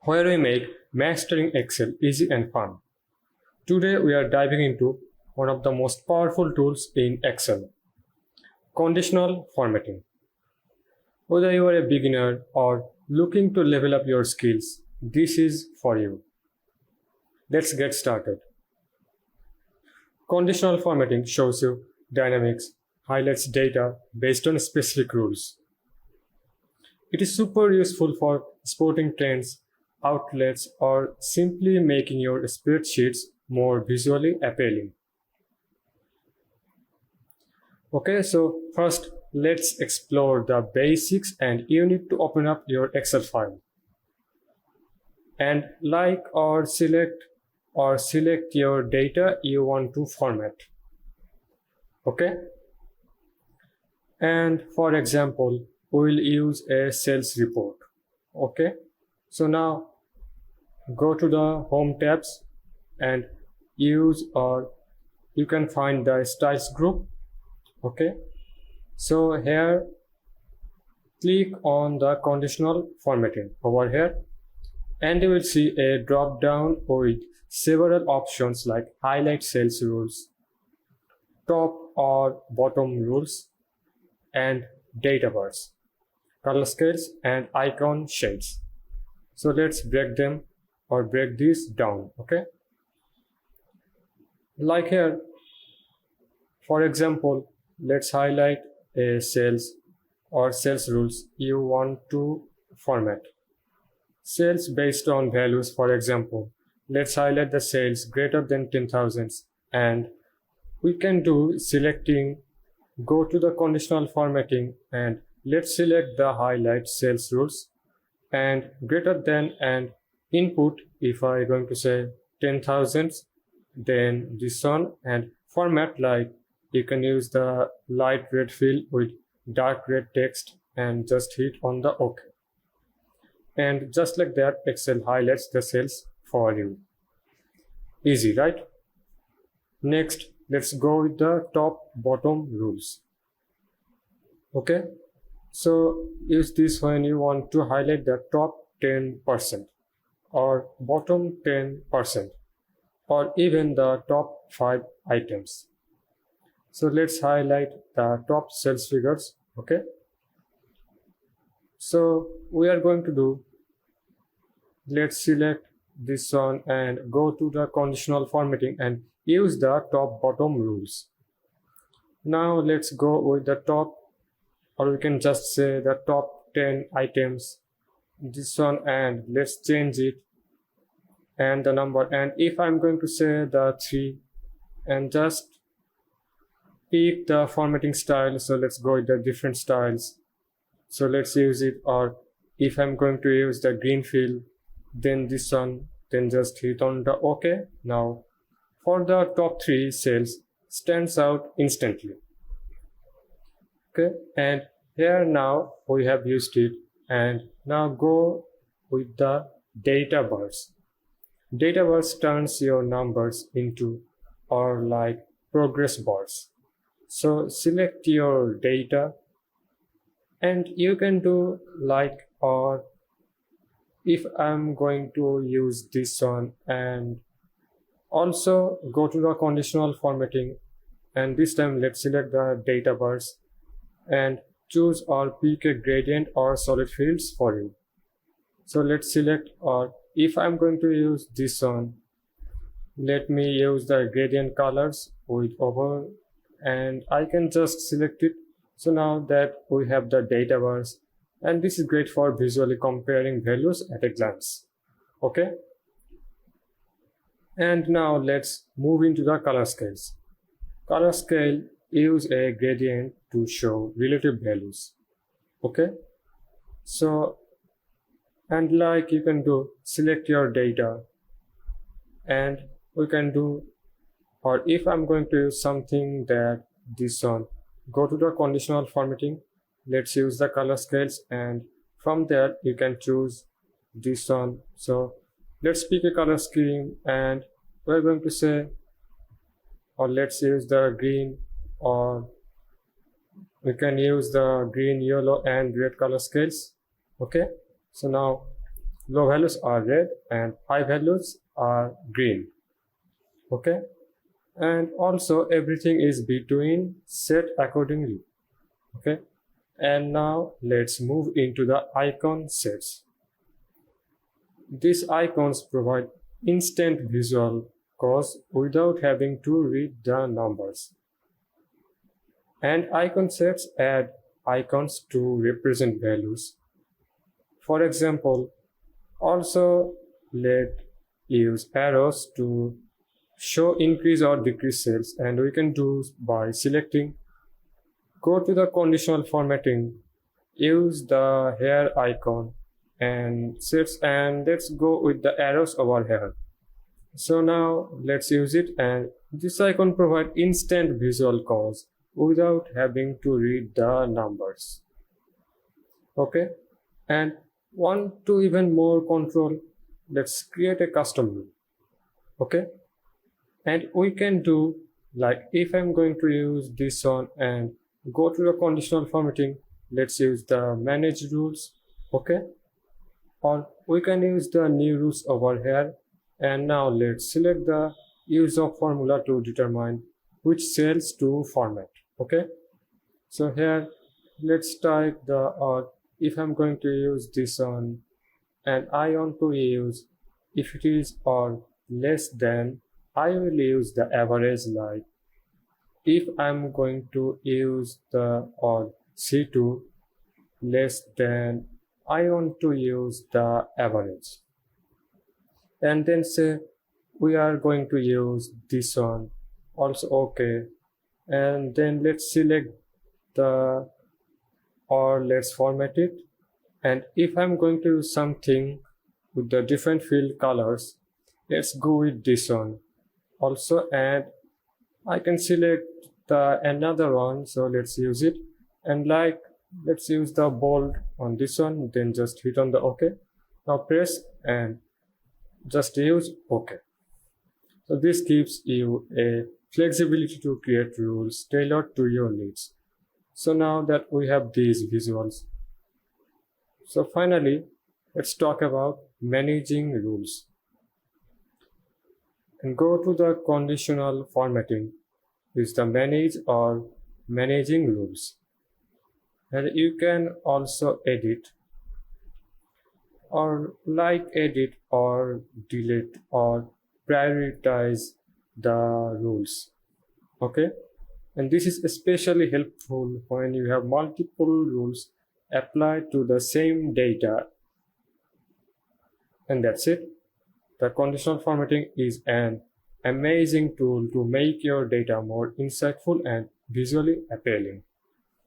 where we make mastering Excel easy and fun. Today we are diving into one of the most powerful tools in Excel, conditional formatting. Whether you are a beginner or looking to level up your skills, this is for you. Let's get started. Conditional formatting shows you dynamics, highlights data based on specific rules. It is super useful for spotting trends, outlets, or simply making your spreadsheets more visually appealing. Okay, so first let's explore the basics, and you need to open up your Excel file and select your data you want to format. Okay, and for example we'll use a sales report. Okay, so now go to the home tabs and use, or you can find the styles group. Okay, so here click on the conditional formatting over here, and you will see a drop down with several options like highlight sales rules, top or bottom rules, and data bars, color scales, and icon shades. So let's break these down. Okay, like here, for example, let's highlight a sales rules you want to format. Sales based on values, for example, let's highlight the sales greater than 10,000, and we can do selecting, go to the conditional formatting, and let's select the highlight sales rules and greater than, and input, if I going to say 10,000, then this one, and format, like you can use the light red field with dark red text and just hit on the OK. And just like that, Excel highlights the cells for you. Easy, right? Next, let's go with the top bottom rules. Okay, so use this when you want to highlight the top 10% or bottom 10% or even the top 5 items. So let's highlight the top sales figures. Okay, so we are going to do, let's select this one and go to the conditional formatting and use the top bottom rules. Now let's go with the top, or we can just say the top 10 items, this one, and let's change it and the number, and if I'm going to say the 3, and just pick the formatting style. So let's go with the different styles, so let's use it. Or if I'm going to use the green field, then this one, then just hit on the OK. Now for the top 3 cells stands out instantly. Okay, and here now we have used it, and now go with the data bars. Data bars turns your numbers into, or like, progress bars. So select your data, and you can do like, or if I'm going to use this one, and also go to the conditional formatting, and this time let's select the data bars and choose or pick a gradient or solid fields for you. So let's select, or if I'm going to use this one, let me use the gradient colors with over, and I can just select it. So now that we have the data bars, and this is great for visually comparing values at a glance. Okay, and now let's move into the color scales. Color scale use a gradient to show relative values. Okay, so, and like you can do, select your data, and we can do, or if I'm going to use something that this one, go to the conditional formatting, let's use the color scales, and from there you can choose this one. So let's pick a color scheme, and we're going to say, or let's use the green, or we can use the green, yellow, and red color scales. Okay, so now low values are red and high values are green. Okay, and also everything is between set accordingly. Okay, and now let's move into the icon sets. These icons provide instant visual cues without having to read the numbers. And icon sets add icons to represent values. For example, also let use arrows to show increase or decrease sales, and we can do by selecting, go to the conditional formatting, use the hair icon and sets, and let's go with the arrows over here. So now let's use it, and this icon provide instant visual cues without having to read the numbers. Okay, and want to even more control, let's create a custom rule. Okay, and we can do like, if I'm going to use this one and go to the conditional formatting, let's use the manage rules. Okay, or we can use the new rules over here. And now let's select the use of formula to determine which cells to format. Okay, so here let's type the, or if I'm going to use this one and I want to use, if it is or less than, I will use the average. Like if I'm going to use the or C2 less than, I want to use the average. And then say we are going to use this one also. Okay, and then let's select the, or let's format it. And if I'm going to use something with the different field colors, let's go with this one also. And I can select the another one, so let's use it. And like, let's use the bold on this one, then just hit on the OK. Now press and just use OK. So this gives you a flexibility to create rules tailored to your needs. So now that we have these visuals, so finally let's talk about managing rules. And go to the conditional formatting, is the manage or managing rules. And you can also edit or like edit or delete or prioritize the rules. Okay, and this is especially helpful when you have multiple rules applied to the same data. And that's it. The conditional formatting is an amazing tool to make your data more insightful and visually appealing.